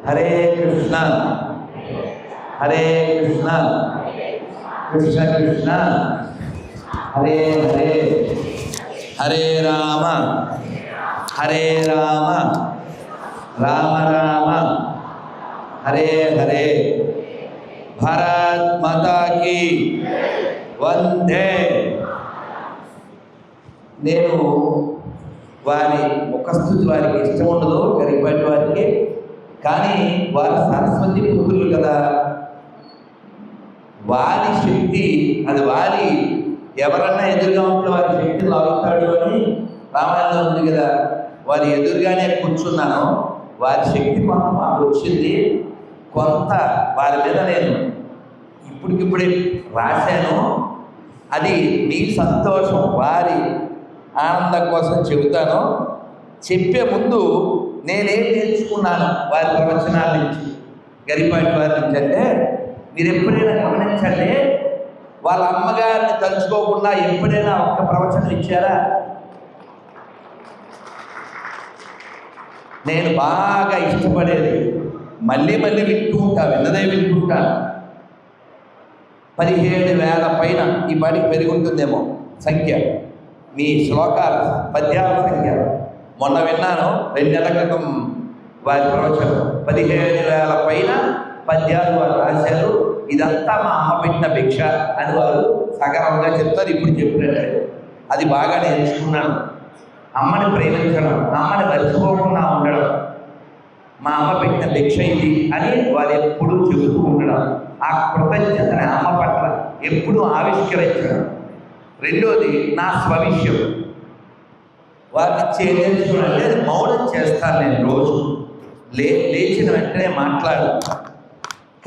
హరే కృష్ణ హరే కృష్ణ కృష్ణ కృష్ణ హరే హరే హరే రామ హరే రామ రామ రామ హరే హరే. భారత్ మాతా key వందే. నేను వారి ముఖస్థుతి వారికి ఇష్టం ఉండదు, గరికపాటి వారికి. కానీ వారి సరస్వతి పుత్రులు కదా, వారి శక్తి అది వారి ఎవరన్నా ఎదురుగా ఉంటే వారి శక్తి లాగుతాడు అని రామాయణంలో ఉంది కదా. వారి ఎదురుగానే కూర్చున్నాను, వారి శక్తి కొంత మాకు వచ్చింది, కొంత వారి మీద నేను ఇప్పటికిప్పుడే రాశాను. అది మీ సంతోషం, వారి ఆనందం కోసం చెబుతాను. చెప్పే ముందు నేనేం నేర్చుకున్నాను వారి ప్రవచనాల నుంచి, గరికపాటి వారి నుంచి అంటే, మీరు ఎప్పుడైనా గమనించండి, వాళ్ళ అమ్మగారిని తలుచుకోకుండా ఎప్పుడైనా ఒక్క ప్రవచనం ఇచ్చారా? నేను బాగా ఇష్టపడేది, మళ్ళీ మళ్ళీ వింటూ ఉంటా, విన్నదే వింటుంటాను. 17,000 పైన ఈ పాటికి పెరిగి ఉంటుందేమో సంఖ్య, మీ శ్లోకాల పద్యాల సంఖ్య. మొన్న విన్నాను 2 నెలల క్రితం వారి ప్రవచనం. 17,000 పైన పద్యాలు వారు రాశారు. ఇదంతా మా అమ్మ పెట్టిన భిక్ష అని వారు సగరంగా చెప్తారు. ఇప్పుడు చెప్పినట్టే అది బాగా నేర్చుకున్నాను. అమ్మని ప్రేమించడం, అమ్మని మర్చిపోకుండా ఉండడం, మా అమ్మ పెట్టిన భిక్ష ఇది అని వారు ఎప్పుడూ చెబుతూ ఉండడం, ఆ కృతజ్ఞతని అమ్మ పట్ల ఎప్పుడూ ఆవిష్కరించడం. రెండోది నా స్వవిషయం, వారిని నేర్చుకున్నట్టే అది మౌనం చేస్తాను. నేను రోజు లేచిన వెంటనే మాట్లాడు,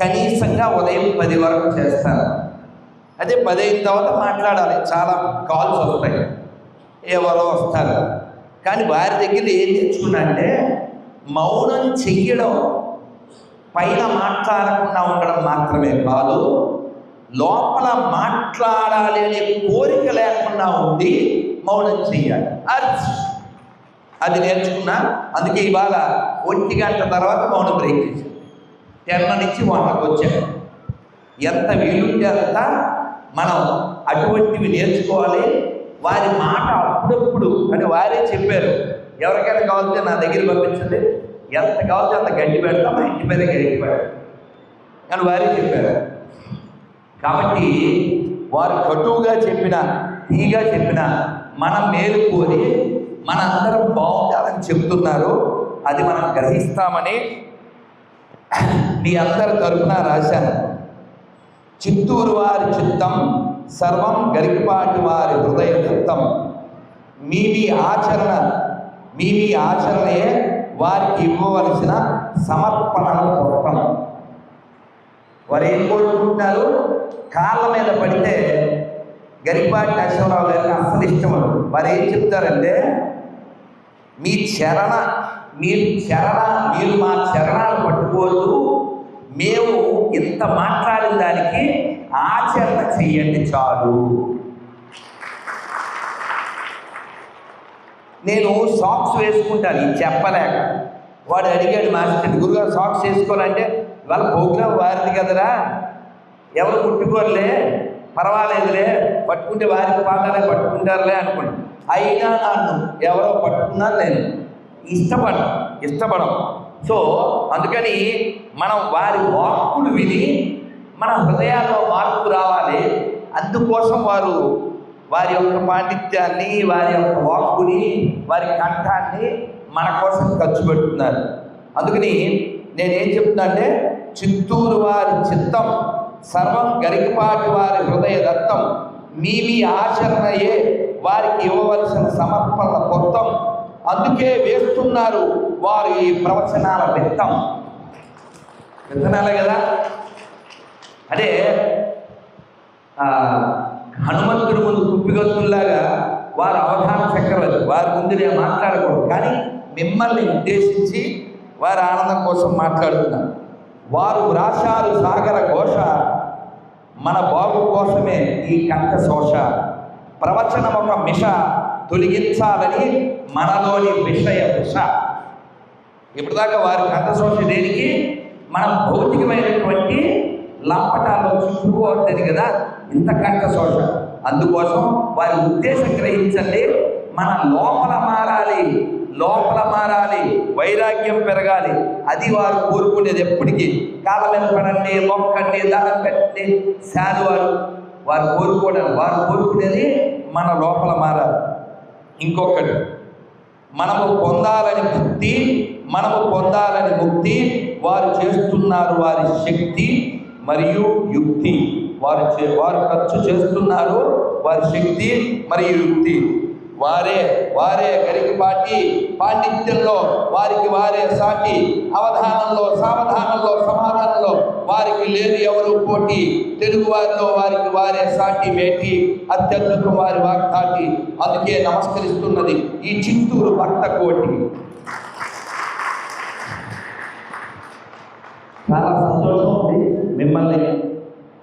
కనీసంగా ఉదయం 10 వరకు చేస్తాను. అదే 10 అయిన తర్వాత మాట్లాడాలి. చాలా కాల్స్ వస్తాయి, ఎవరో వస్తారు. కానీ వారి దగ్గర ఏం నేర్చుకున్నా అంటే, మౌనం చెయ్యడం, పైన మాట్లాడకుండా ఉండడం మాత్రమే కాదు, లోపల మాట్లాడాలి అనే కోరిక లేకుండా ఉండి మౌనం చెయ్యాలి. అది నేర్చుకున్నా. అందుకే ఇవాళ 1 గంట తర్వాత మౌనం బ్రేక్ చేశాను. 10 నుంచి 1కి వచ్చాను. ఎంత వీలుంటే అంత మనం అటువంటివి నేర్చుకోవాలి. వారి మాట అప్పుడప్పుడు అంటే వారే చెప్పారు, ఎవరికైనా కావాలంటే నా దగ్గర పంపించండి, ఎంత కావాలంటే అంత గడ్డి పెడతాం, మా ఇంటి మీద గడ్డి పెడతాం అని వారే చెప్పారు. కాబట్టి వారు కటువుగా చెప్పినా, తీగా చెప్పినా మనం మేలు కోరి మనందరం బాగుండాలని చెప్తున్నారు. అది మనం గ్రహిస్తామని మీ అందరి తరపున రాశాను. చిత్తూరు వారి చిత్తం సర్వం గరికపాటి వారి హృదయ దత్తం. మీ ఆచరణే వారికి ఇవ్వవలసిన సమర్పణల మొత్తం. వారు ఏం కోరుకుంటున్నారు? కాళ్ళ మీద పడితే గరికపాటి నరసింహరావు గారికి అస్సలు ఇష్టం ఉండదు. వారు ఏం చెప్తారంటే, మీరు మా చరణాలు పట్టుకోవద్దు, మేము ఇంత మాట్లాడిన దానికి ఆచరణ చెయ్యండి చాలు. నేను సాక్స్ వేసుకుంటాను, ఇది చెప్పలేక. వాడు అడిగాడు, మాస్టర్ గురుగారు సాక్స్ వేసుకోవాలంటే, వాళ్ళ ప్రోగ్రాం వారిది కదరా, ఎవరు ముట్టుకోరులే, పర్వాలేదులే, పట్టుకుంటే వారికి పాదాలే పట్టుకుంటారులే అనుకోండి. అయినా నన్ను ఎవరో పట్టుకున్నాను, నేను ఇష్టపడం. సో అందుకని మనం వారి వాక్కులు విని మన హృదయాల్లో మార్పు రావాలి. అందుకోసం వారి యొక్క పాండిత్యాన్ని, వారి యొక్క వాక్కుని, వారి కంఠాన్ని మన కోసం ఖర్చు పెడుతున్నారు. అందుకని నేనేం చెప్తున్నా అంటే, చిత్తూరు వారి చిత్తం సర్వం గరికపాటి వారి హృదయ దత్తం. మీ ఆచరణయే వారికి ఇవ్వవలసిన సమర్పణల మొత్తం. అందుకే వేస్తున్నారు వారు ఈ ప్రవచనాల విత్తనాలే కదా. అదే హనుమంతుడి ముందు కుప్పిగత్తుల్లాగా వారు అవధాన చక్రవర్తి, వారి ముందు నేను మాట్లాడకూడదు. కానీ మిమ్మల్ని ఉద్దేశించి వారి ఆనందం కోసం మాట్లాడుతున్నారు. వారు వ్రాశారు సాగర ఘోష, మన బాగు కోసమే ఈ కంఠ శోష, ప్రవచనం ఒక మిష తొలగించాలని మనలోని విషయ విష. ఇప్పటిదాకా వారి కంఠశోష దేనికి? మన భౌతికమైనటువంటి లంపటాల్లో చుట్టుకోవద్దని కదా ఇంత కంఠశోష. అందుకోసం వారి ఉద్దేశం గ్రహించండి. మన లోపల మారాలి, లోపల మారాలి, వైరాగ్యం పెరగాలి. అది వారు కోరుకునేది. ఎప్పటికీ కాళ్ళ మీద పడండి, మొక్కండి, దండం పెట్టండి శాలు వారు కోరుకోవడం. వారు కోరుకునేది మన లోపల మారాలి. ఇంకొకటి, మనము పొందాలని భక్తి, మనము పొందాలని ముక్తి వారు చేస్తున్నారు. వారి శక్తి మరియు యుక్తి వారు ఖర్చు చేస్తున్నారు. వారి శక్తి మరియు యుక్తి వారే గరికపాటి, పాండిత్యంలో వారికి వారే సాటి, అవధానంలో సావధానంలో సమాధానంలో వారికి లేని ఎవరు పోటీ, తెలుగు వారిలో వారికి వారే సాటి మేటి, అత్యద్భుతం వారి వాగ్దాటి. అందుకే నమస్కరిస్తున్నది ఈ చిత్తూరు భక్త కోటి. చాలా సంతోషం ఉంది మిమ్మల్ని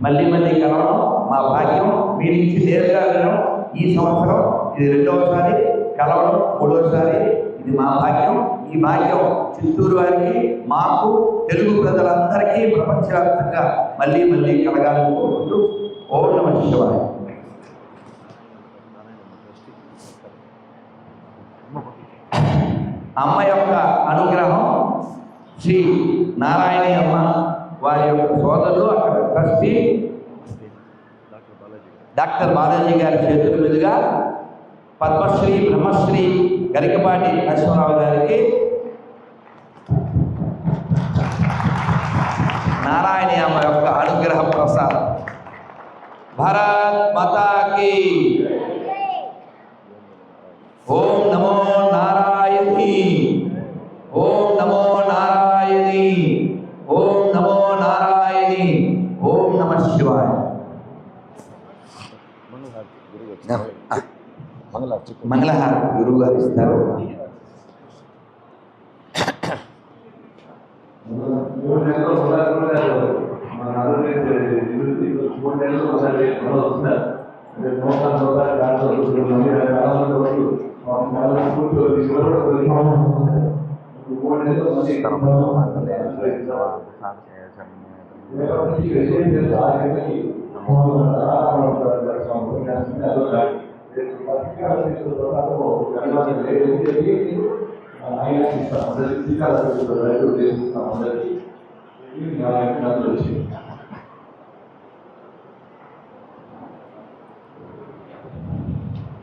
మళ్ళీ కలవడం మా భాగ్యం. మీరు ఇచ్చి నేరుగా వినడం ఈ సంవత్సరం ఇది 2వసారి, కలవడం 3వసారి. ఇది మా భాగ్యం. ఈ భాగ్యం చిత్తూరు వారికి, మాకు, తెలుగు ప్రజలందరికీ ప్రపంచవ్యాప్తంగా మళ్ళీ కలగాలని కోరుకుంటూ ఓం నమః శివాయ. అమ్మ యొక్క అనుగ్రహం, శ్రీ నారాయణి అమ్మ వారి యొక్క సోదరులు, అక్కడ ట్రస్టీ డాక్టర్ బాలాజీ గారి చేతుల మీదుగా పద్మశ్రీ బ్రహ్మశ్రీ గరికపాటి నరసింహరావు గారికి నారాయణి అమ్మ యొక్క అనుగ్రహ ప్రసాదం. భారత్ మాతాకి ఓం నమో నారాయణి, ఓం నమో నారాయణి, ఓం నమో నారాయణి, ఓం నమః శివాయ. మంగళహారతి గురువు గారు ఇస్తారు.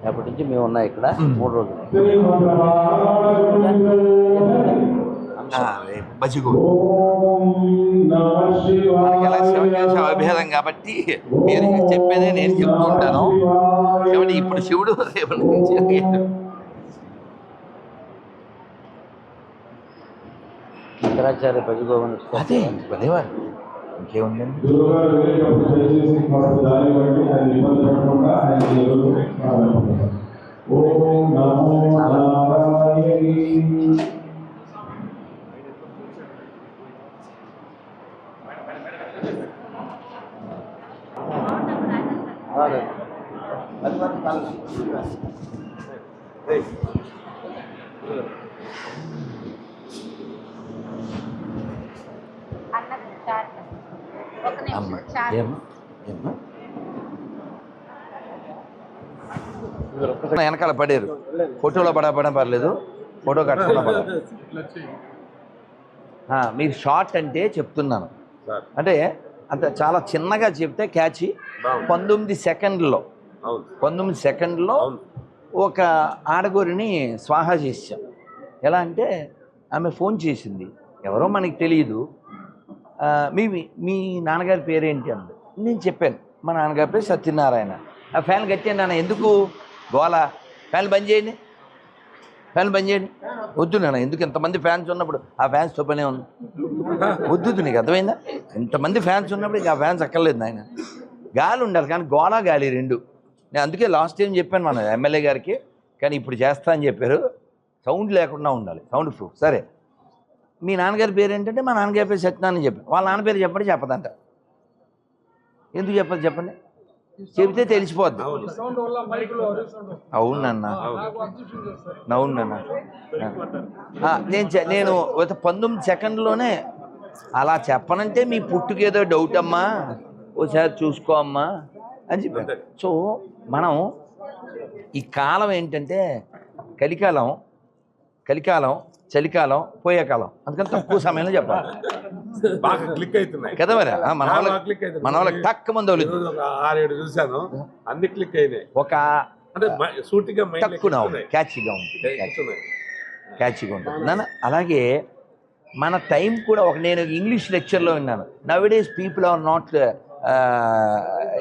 ఎప్పటి నుంచి మేము ఉన్నాయి ఇక్కడ 3 రోజులు. అభేదం కాబట్టి మీరు చెప్పేదే నేను చెప్తూ ఉంటాను. కాబట్టి ఇప్పుడు శివుడు రేపటి నుంచి శంకరాచార్య భజగోవింద అదే భలేవారు. ఇంకేముందండి? వెనకాల పడారు, ఫోటోలో పడపడం పర్లేదు, ఫోటో కట్టకుండా పడారు. మీరు షార్ట్ అంటే చెప్తున్నాను, అంటే అంత చాలా చిన్నగా చెప్తే క్యాచి. 19 సెకండ్లో ఒక ఆడగోరిని స్వాహా చేసాం. ఎలా అంటే ఆమె ఫోన్ చేసింది, ఎవరో మనకి తెలియదు. మీ నాన్నగారి పేరేంటి అంది. నేను చెప్పాను మా నాన్నగారి పేరు సత్యనారాయణ. ఆ ఫ్యాన్ కట్టాను నాన్న, ఎందుకు గోళ, ఫ్యాన్ బంద్ చేయండి, ఫ్యాన్ బంద్ చేయండి. వద్దు నాన్న, ఎందుకు ఇంతమంది ఫ్యాన్స్ ఉన్నప్పుడు ఆ ఫ్యాన్స్ పనే ఉంది, వద్దు. నీకు అర్థమైందా? ఇంతమంది ఫ్యాన్స్ ఉన్నప్పుడు ఇక ఆ ఫ్యాన్స్ అక్కర్లేదు నాయన, గాలి ఉండాలి. కానీ గోళ గాలి రెండు. నేను అందుకే లాస్ట్ టైం చెప్పాను మన ఎమ్మెల్యే గారికి, కానీ ఇప్పుడు చేస్తా అని చెప్పారు. సౌండ్ లేకుండా ఉండాలి, సౌండ్ ప్రూఫ్. సరే, మీ నాన్నగారి పేరు ఏంటంటే మా నాన్నగారి పేరు సత్యనారాయణ చెప్పాను. వాళ్ళ నాన్న పేరు చెప్పండి, చెప్పదంట. ఎందుకు చెప్పదు చెప్పండి, చెబితే తెలిసిపోద్ది. అవునన్న, అవునన్న. నేను 19 సెకండ్లోనే అలా చెప్పనంటే మీ పుట్టుకేదో డౌట్ అమ్మా, ఓసారి చూసుకో అమ్మా అని చెప్పాను. సో మనం ఈ కాలం ఏంటంటే కలికాలం, చలికాలం, పోయే కాలం, అందుకని తక్కువ సమయంలో చెప్పాలి బాగా క్లిక్ అవుతున్నాయి కదా మరి. మన వాళ్ళకి తక్కువ మంది వాళ్ళు 6-7 చూశాను, అన్ని క్లిక్ అయినాయి. ఒక అంటే సూటిగా తక్కువ క్యాచీగా ఉంటుంది, క్యాచీగా ఉంటుంది నాన్న. అలాగే మన టైం కూడా నేను ఇంగ్లీష్ లెక్చర్లో విన్నాను, nowadays people are not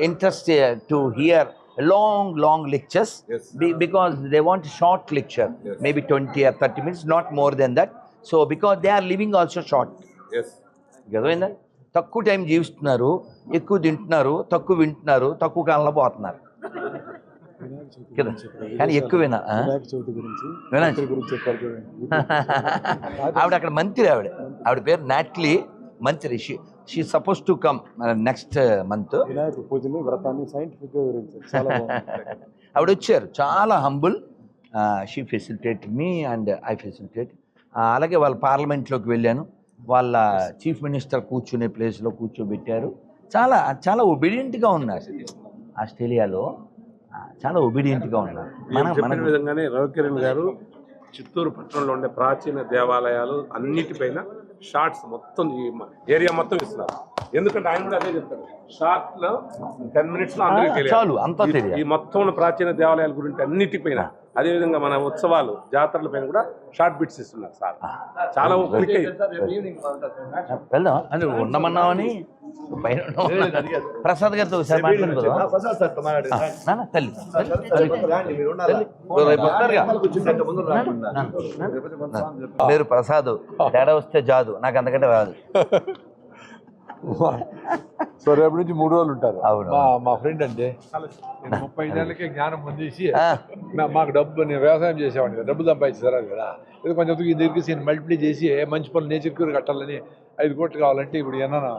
interested to hear long lectures. Yes. Because they want a short lecture. Yes. Maybe 20 or 30 minutes, not more than that. So because they are living also short. Yes. కదా, తక్కువ time జీవిస్తున్నారు, ఎక్కువ తింటున్నారు, తక్కువ వింటున్నారు, తక్కువ కాలంలో పోతున్నారు కదా. కానీ ఎక్కువ ఆవిడ అక్కడ మంత్రి, ఆవిడ పేరు నాట్లీ, మంత్రి. She suppose to come next month. ఆవిడ వచ్చారు, చాలా humble. She facilitate me and I facilitate. అలాగే వాళ్ళ పార్లమెంట్లోకి వెళ్ళాను, వాళ్ళ చీఫ్ మినిస్టర్ కూర్చునే ప్లేస్లో కూర్చోబెట్టారు. చాలా ఒబీడియంట్గా ఉన్నారు ఆస్ట్రేలియాలో, చాలా ఒబీడియంట్గా ఉన్నారు. చెప్పిన విధంగానే రవికిరణ్ గారు చిత్తూరు పట్టణంలో ఉండే ప్రాచీన దేవాలయాలు అన్నిటిపైన షార్ట్స్ మొత్తం ఈ ఏరియా మొత్తం ఇస్తున్నారు. ఎందుకంటే ఆయన కూడా అదే చెప్తారు, షార్ట్ లో 10 minutes లో అందరికీ తెలియాలి ఈ మొత్తం ఉన్న ప్రాచీన దేవాలయాల గురించి అన్నిటిపైన. అదేవిధంగా మన ఉత్సవాలు, జాతరల పైన కూడా షార్ట్ బిట్స్ ఇస్తున్నారు సార్. చాలా క్లిక్ వెళ్దాం అని ఉండమన్నామని పైన ప్రసాద్ గారితో ఒకసారి మాట్లాడుకుందాం. తల్లి మీరు ప్రసాద్ తేడా వస్తే జాదు, నాకు అంతకంటే రాదు. సో రేపు నుంచి 3 రోజులు ఉంటారు. అవును. మా ఫ్రెండ్ అంటే 35 ఏళ్ళకే జ్ఞానం పొందేసి మాకు డబ్బు, నేను వ్యవసాయం చేసేవాడిని, డబ్బు సంపాదించారు కదా, ఇది కొంచెం ఈ దగ్గరికి మల్టిప్లై చేసి మంచి పనులు నేచర్ క్యూర్ కట్టాలని 5 కోట్లు కావాలంటే ఇప్పుడు ఏమన్నా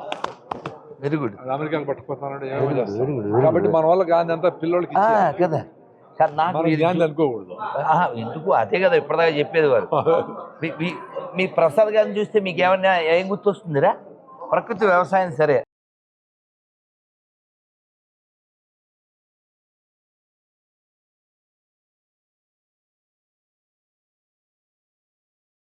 వెరీ గుడ్ అమెరికాకు పట్టుకుపోతానంటే ఏమో చేస్తాను. కాబట్టి మన వల్ల గాంధీ అంతా పిల్లలకి కదా. నాకు అనుకోకూడదు ఎందుకు, అదే కదా ఇప్పటిదాకా చెప్పేది వారు. మీ ప్రసాద్ గారిని చూస్తే మీకు ఏమన్నా ఏం గుర్తొస్తుందిరా? ప్రకృతి వ్యవసాయం సరే,